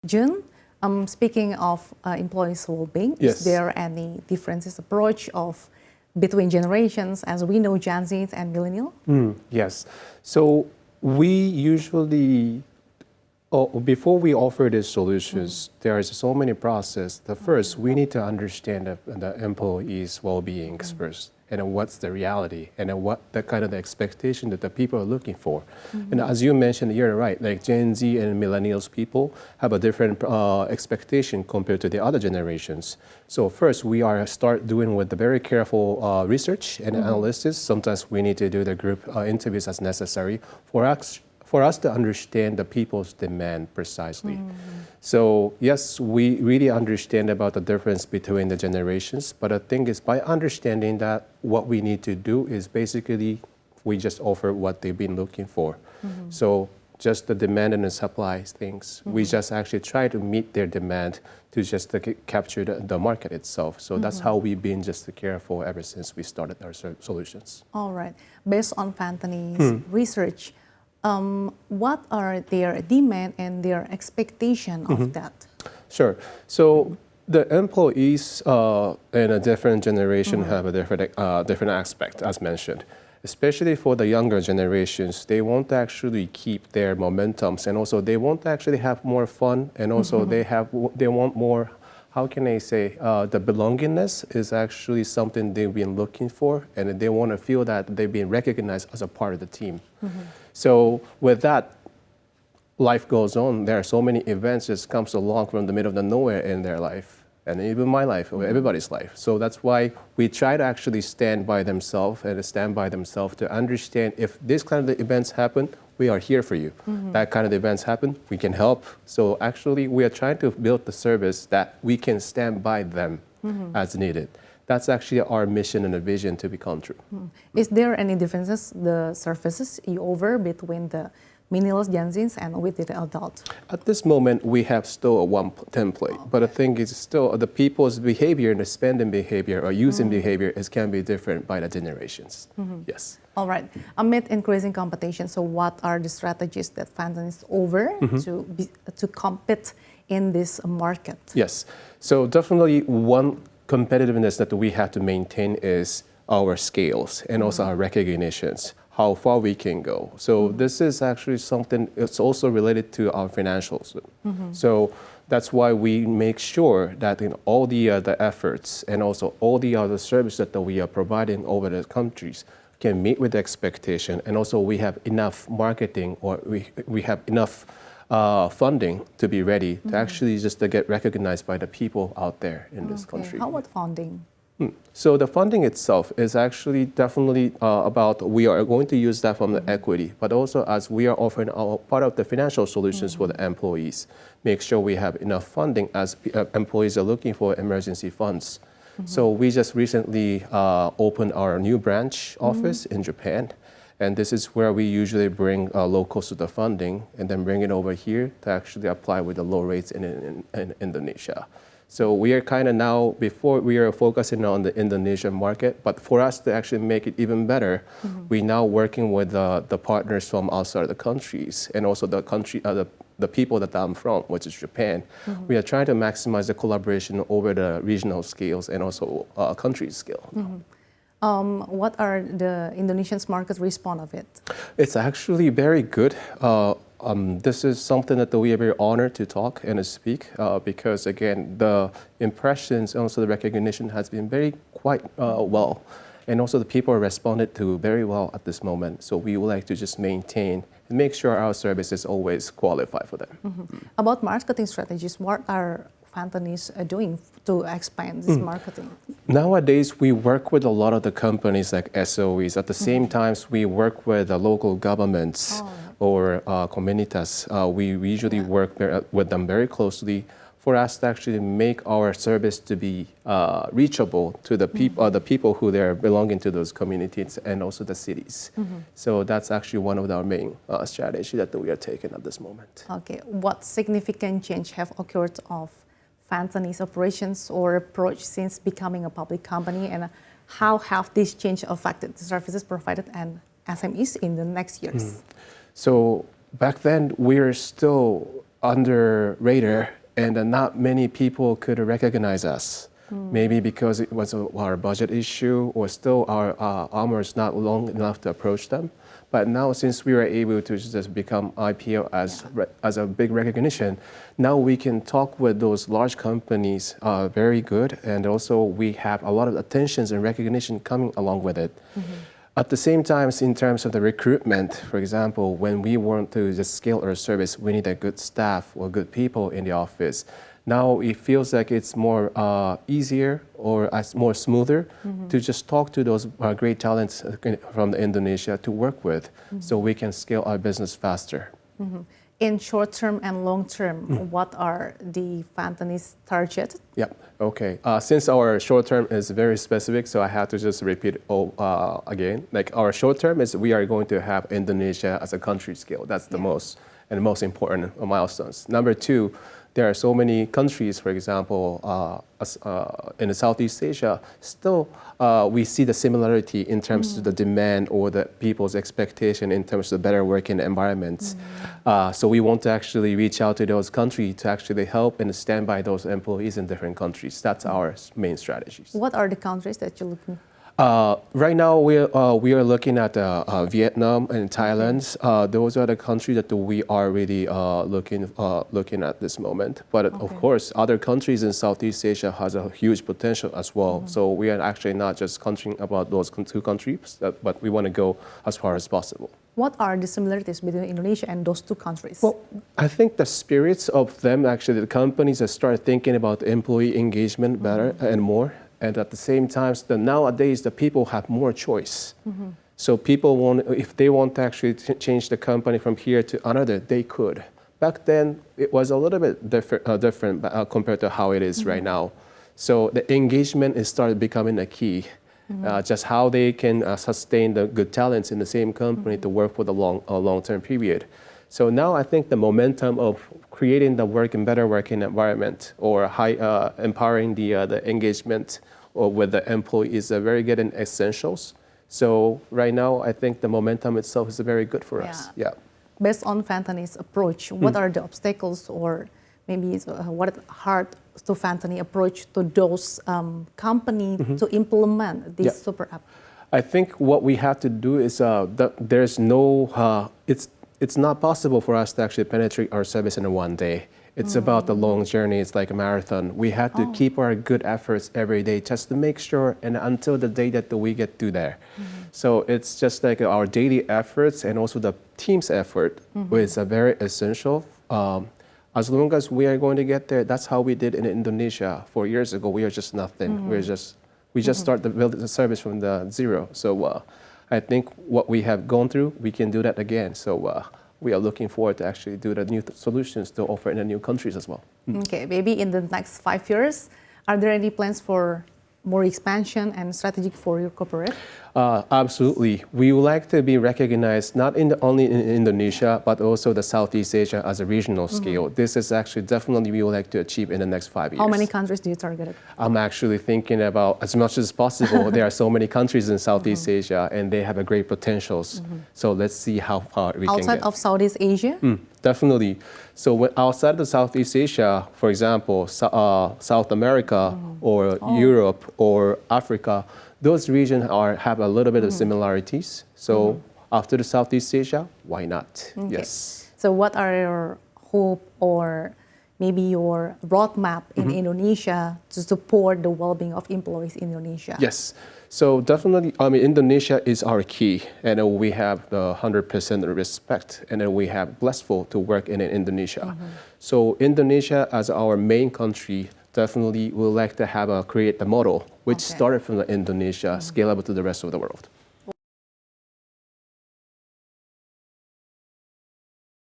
Jun, speaking of employees' well-being, Yes. is there any differences approach of between generations, as we know Gen Z and millennial? Yes. So we usually, before we offer these solutions, there is so many processes. The first, we need to understand the employees' well-being first, and then what's the reality, and then what the kind of the expectation that the people are looking for. And as you mentioned, you're right. Like Gen Z and millennials people have a different expectation compared to the other generations. So first, we are start doing with the very careful research and analysis. Sometimes we need to do the group interviews as necessary for us to understand the people's demand precisely. So yes, we really understand about the difference between the generations, but the thing is, by understanding that, what we need to do is basically, we just offer what they've been looking for. So just the demand and the supply things, we just actually try to meet their demand to just capture the market itself. So that's how we've been just careful ever since we started our solutions. All right. Based on Venteny's research, what are their demand and their expectation of that? Sure. So the employees in a different generation have a different aspect, as mentioned. Especially for the younger generations, they want to actually keep their momentums, and also they want to actually have more fun, and also they want more. How can I say, the belongingness is actually something they've been looking for, and they want to feel that they've been recognized as a part of the team. So with that, life goes on. There are so many events that comes along from the middle of the nowhere in their life, and even my life, or everybody's life. So that's why we try to actually stand by themselves to understand if this kind of events happen, we are here for you. That kind of events happen, we can help. So actually, we are trying to build the service that we can stand by them as needed. That's actually our mission and a vision to become true. Is there any differences, the services you offer between the millennials, Gen Zs, and with the adult? At this moment, we have still a one template, but the thing is still the people's behavior and the spending behavior or using behavior can be different by the generations. Yes. All right. Amid increasing competition, so what are the strategies that Venteny is over to compete in this market? Yes. So definitely one competitiveness that we have to maintain is our scales and also our recognitions, how far we can go. So this is actually something, it's also related to our financials. So that's why we make sure that in all the efforts and also all the other services that we are providing over the countries can meet with the expectation, and also we have enough marketing, or we have enough funding to be ready to actually just to get recognized by the people out there in this country. How about funding? So the funding itself is actually definitely about, we are going to use that from the equity, but also as we are offering our part of the financial solutions for the employees, make sure we have enough funding as employees are looking for emergency funds. So we just recently opened our new branch office in Japan. And this is where we usually bring locals to the funding and then bring it over here to actually apply with the low rates in Indonesia. So we are kind of now, before we are focusing on the Indonesian market, but for us to actually make it even better, we now working with the partners from outside the countries, and also the country, the people that I'm from, which is Japan. We are trying to maximize the collaboration over the regional scales and also country scale. What are the Indonesian market response of it? It's actually very good. This is something that we are very honored to talk and to speak because, again, the impressions and also the recognition has been quite well. And also the people are responded to very well at this moment. So we would like to just maintain and make sure our services always qualify for them. About marketing strategies, what are Venteny's doing to expand this marketing? Nowadays, we work with a lot of the companies like SOEs. At the same time, we work with the local governments or communities. We usually work with them very closely for us to actually make our service to be reachable to the people who are belonging to those communities and also the cities. So that's actually one of our main strategies that we are taking at this moment. Okay, what significant change have occurred of Venteny's operations or approach since becoming a public company, and how have these changes affected the services provided and SMEs in the next years? So back then, we are still under radar, and not many people could recognize us. Maybe because it was our budget issue, or still our armor is not long enough to approach them. But now, since we were able to just become IPO as a big recognition, now we can talk with those large companies very good, and also we have a lot of attentions and recognition coming along with it. At the same time, in terms of the recruitment, for example, when we want to just scale our service, we need a good staff or good people in the office. Now it feels like it's more easier or more smoother to just talk to those great talents from Indonesia to work with, so we can scale our business faster. In short term and long term, what are the Venteny's targets? Yeah, okay. Since our short term is very specific, so I have to just repeat again. Like our short term is we are going to have Indonesia as a country scale. That's the most important milestones. Number two, there are so many countries, for example, in the Southeast Asia, still we see the similarity in terms of the demand or the people's expectation in terms of better working environments. So we want to actually reach out to those countries to actually help and stand by those employees in different countries. That's our main strategies. What are the countries that you're looking? Right now, we are looking at Vietnam and Thailand. Those are the countries that we are really looking at this moment. But of course, other countries in Southeast Asia has a huge potential as well. So we are actually not just concentrating about those two countries, but we want to go as far as possible. What are the similarities between Indonesia and those two countries? Well, I think the spirits of them, actually, the companies that start thinking about employee engagement better and more. And at the same time, nowadays, the people have more choice. So people if they want to actually change the company from here to another, they could. Back then, it was a little bit different compared to how it is right now. So the engagement is started becoming a key. Just how they can sustain the good talents in the same company to work for the long-term period. So now I think the momentum of creating the better working environment or empowering the engagement or with the employees are very good in essentials. So right now I think the momentum itself is very good for us. Yeah. Based on Venteny's approach, what are the obstacles or maybe what is hard to Venteny approach to those companies to implement this super app? I think what we have to do is there's no it's not possible for us to actually penetrate our service in one day. It's about the long journey. It's like a marathon. We have to keep our good efforts every day just to make sure and until the day that we get to there. So it's just like our daily efforts and also the team's effort is very essential. As long as we are going to get there, that's how we did in Indonesia 4 years ago. We are just nothing. We just start to build the service from the zero. So I think what we have gone through, we can do that again. So we are looking forward to actually do the new solutions to offer in the new countries as well. Okay, maybe in the next 5 years, are there any plans for more expansion and strategic for your corporate? Absolutely. We would like to be recognized not only in Indonesia, but also the Southeast Asia as a regional scale. This is actually definitely we would like to achieve in the next 5 years. How many countries do you target? I'm actually thinking about as much as possible. There are so many countries in Southeast Asia and they have a great potentials. So let's see how far we can get. Outside of Southeast Asia? Definitely. So outside of Southeast Asia, for example, South America or Europe or Africa, those regions have a little bit of similarities. So after the Southeast Asia, why not? Yes. So what are your hope or maybe your roadmap in Indonesia to support the well-being of employees in Indonesia? Yes. So definitely, Indonesia is our key, and we have the 100% respect, and we have blissful to work in Indonesia. So Indonesia as our main country, definitely would like to have create the model which started from Indonesia, scalable to the rest of the world.